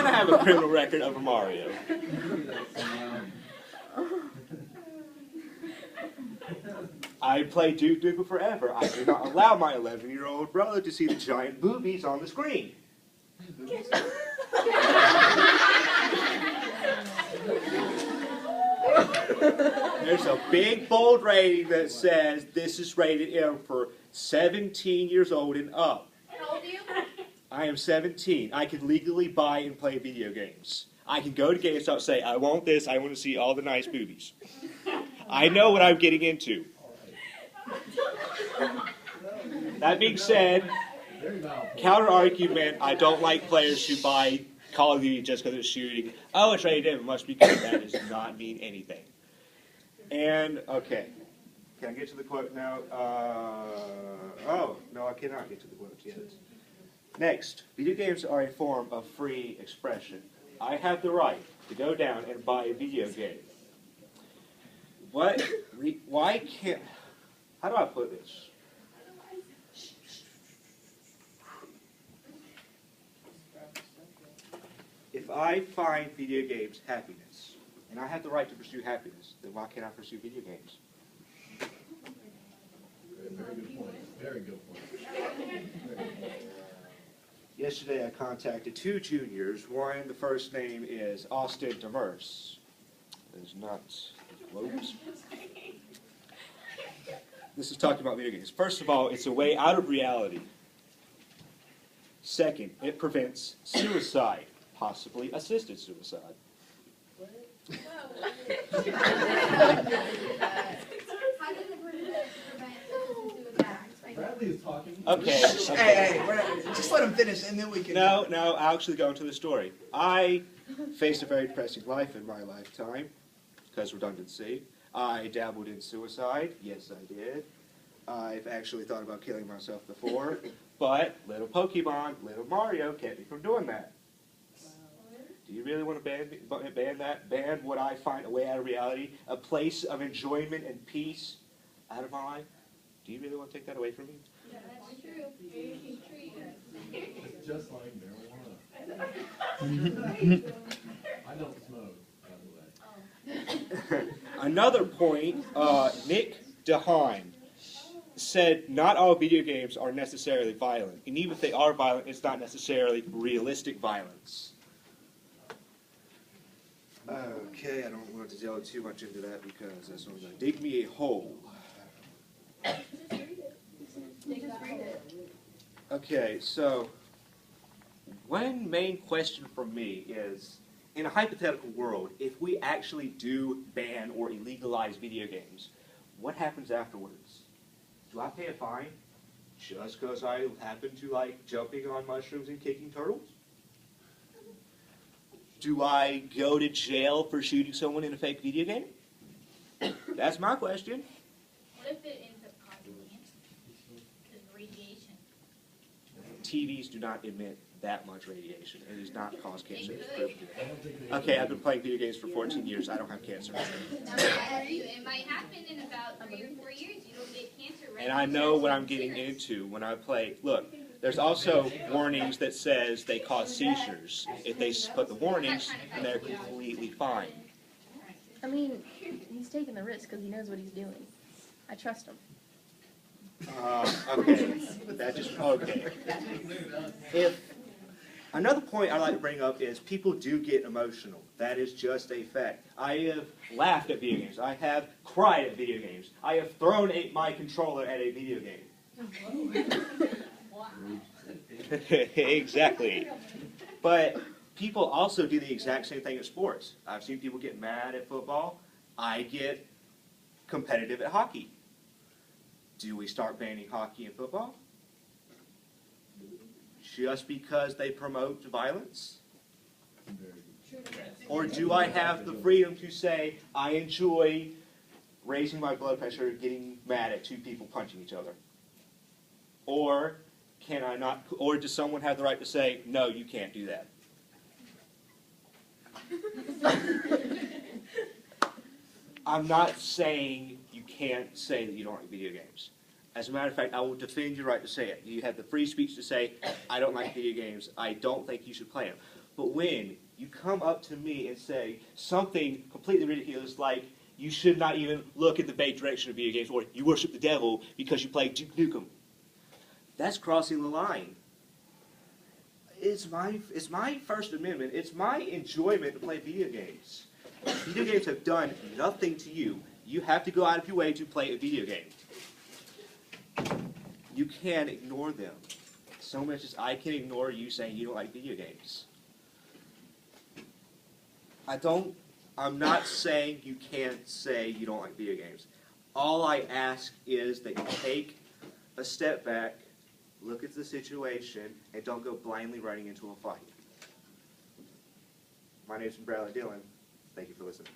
want to have a criminal record over Mario. I play Duke Nukem Forever. I do not allow my 11-year-old brother to see the giant boobies on the screen. There's a big bold rating that says this is rated M for 17 years old and up. How old are you? I am 17. I can legally buy and play video games. I can go to GameStop and say, I want this, I want to see all the nice boobies. I know what I'm getting into. That being said, counter-argument, I don't like players who buy Call of Duty just because it's shooting. Oh, it's rated M, it must be good. That does not mean anything. And, okay. Can I get to the quote now? Oh, no, I cannot get to the quote yet. Next, video games are a form of free expression. I have the right to go down and buy a video game. Why can't, how do I put this? If I find video games happiness, and I have the right to pursue happiness, then why can't I pursue video games? Very good point. Very good point. Yesterday I contacted two juniors. One, the first name is Austin Demers. It is not Globes. This is talking about video games. First of all, it's a way out of reality. Second, it prevents suicide, possibly assisted suicide. How does it prevent suicide? Bradley is talking. Okay. Hey, just let him finish and then we can... No, I'll actually go into the story. I faced a very depressing life in my lifetime, because redundancy. I dabbled in suicide. Yes, I did. I've actually thought about killing myself before, but little Pokemon, little Mario kept me from doing that. Do you really want to ban that? Ban what I find a way out of reality, a place of enjoyment and peace out of my life? Do you really want to take that away from me? Yeah, that's true. It's just like marijuana. I don't smoke, by the way. Another point, Nick DeHaan said not all video games are necessarily violent. And even if they are violent, it's not necessarily realistic violence. Okay, I don't want to delve too much into that because that's going to dig me a hole. Okay, so one main question from me is, in a hypothetical world, if we actually do ban or illegalize video games, what happens afterwards? Do I pay a fine just because I happen to like jumping on mushrooms and kicking turtles? Do I go to jail for shooting someone in a fake video game? That's my question. What if it ends up causing cancer? Because radiation. TVs do not emit that much radiation. It does not cause cancer. Okay, I've been playing video games for 14 years. I don't have cancer. It might happen in about 3 or 4 years. You don't get cancer. And I know what I'm getting into when I play. Look, there's also warnings that says they cause seizures. If they put the warnings, then they're completely fine. I mean, he's taking the risk because he knows what he's doing. I trust him. Okay. That just okay. Another point I'd like to bring up is people do get emotional. That is just a fact. I have laughed at video games. I have cried at video games. I have thrown my controller at a video game. Exactly. But people also do the exact same thing at sports. I've seen people get mad at football. I get competitive at hockey. Do we start banning hockey and football? Just because they promote violence? Or do I have the freedom to say, I enjoy raising my blood pressure, getting mad at two people punching each other? Or can I not, or does someone have the right to say, no, you can't do that? I'm not saying you can't say that you don't like video games. As a matter of fact, I will defend your right to say it. You have the free speech to say, I don't like video games. I don't think you should play them. But when you come up to me and say something completely ridiculous like, you should not even look in the vague direction of video games, or you worship the devil because you play Duke Nukem, that's crossing the line. It's my First Amendment. It's my enjoyment to play video games. Video games have done nothing to you. You have to go out of your way to play a video game. You can't ignore them so much as I can ignore you saying you don't like video games. I'm not saying you can't say you don't like video games. All I ask is that you take a step back, look at the situation, and don't go blindly running into a fight. My name is Bradley Dillon. Thank you for listening.